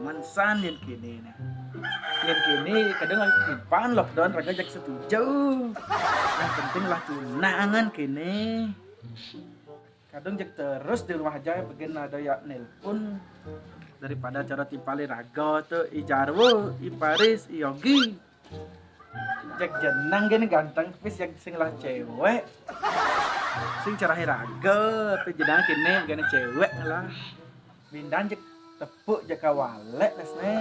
mansan yang kini nih. Yang kini kadang ipan lockdown raga jak setuju. Yang penting lah tunangan kini. Kadang jak terus di rumah aja pengen ada ya nelpon daripada cara tipali raga tuh i Jarwo, i Paris, i Yogi. Jak jenang gini ganteng pis yang sing lah cewek. Sing cara raga, tapi jenang kini gini cewek lah. Bindan jak tepuk jak kawalek lesne.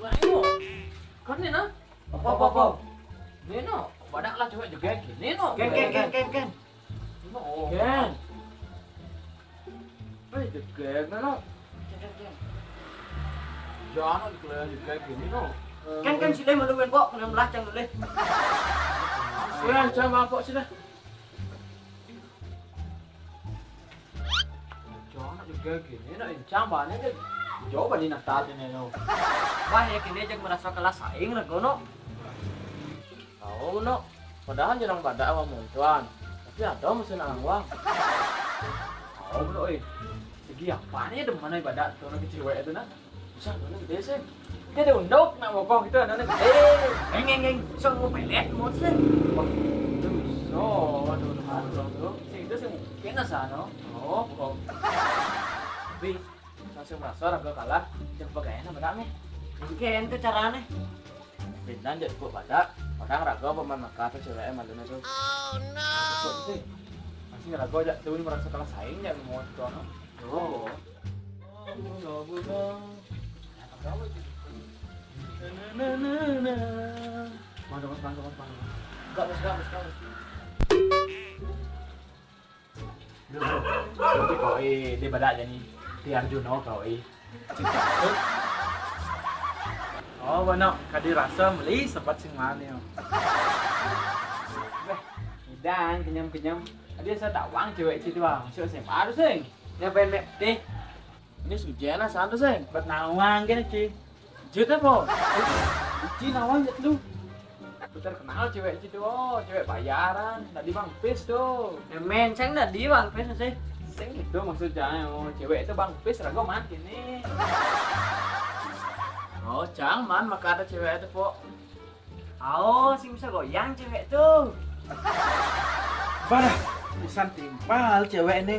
Ayo, kan ni na? Apa? Nino, badak lah cewek juga gini no. Ken. No, Ken. Eh, juga no. Jangan dikeliling juga gini no. Kan sila maluin kok, kena melacang dulu. Ken, sama kok sila. Jangan juga gini no, incang banget deh. Coba di natat ini no. Wah, ya kini jak merasa kelas saing lah no. Tahu no. Padahal jarang badak sama muntuan. Tapi ada mesin angwang. Tahu no, segi apa nih demen nih badak tuh nak cewek itu nak. Bisa tuh gede sih. Dia ada unduk nak bokong gitu, ada gede. Eng, so mau pelet mau sih. Itu bisa, aduh. Sing itu sih mungkin asano. Oh. Tapi langsung merasa raga kalah. Jangan pakai enak badaknya. Ken tuh caranya. Bindan jadi kok badak. Orang raga pemain maka tuh cewek malunya tuh. Oh no. Kok sih? Masih raga aja tuh merasa kalah saing ya mau tuh no. Oh. Mana. Gak. Nanti kau dia badak jadi di Arjuno kau Oh, benar. Kadi rasa beli sempat sing mana? Dan kenyam. Dia saya tawang cewek itu bang. Saya baru sih. Ngapain mek? Deh. Ini sujana santu sih. Buat nawang gini ci. Juta po. Ci nawang jet lu. Terkenal cewek itu oh, cewek bayaran. Tadi bang pis tuh. Men, saya nggak di bang, pes sih. Sing itu maksudnya oh, cewek itu bang pis rago mati nih. Oh, jangan maka ada cewek itu po. Oh, sih bisa goyang cewek tuh. Barah, pisan timpal cewek ini.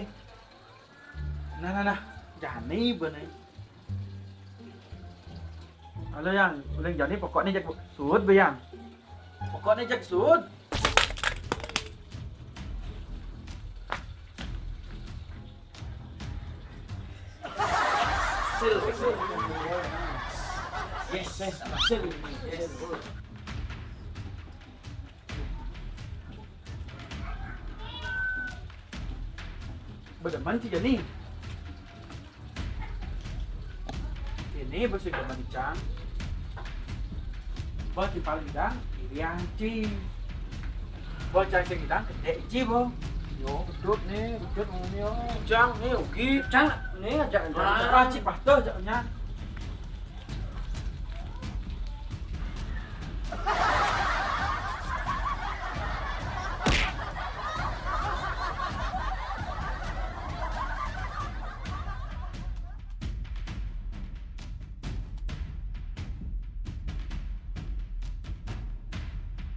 Nah, jani bener. Halo yang, udah jani pokoknya jak sud bayang. Pokoknya jak sud. Yes. Bedeman sih jani. Ini bersih demen cang. Buat di paling dang, irian ci. Buat cang sing dang, gede ci bo. Yo, betul ngomongnya. Cang nih, ugi. Cang, nih ajak Ci pahto jaknya.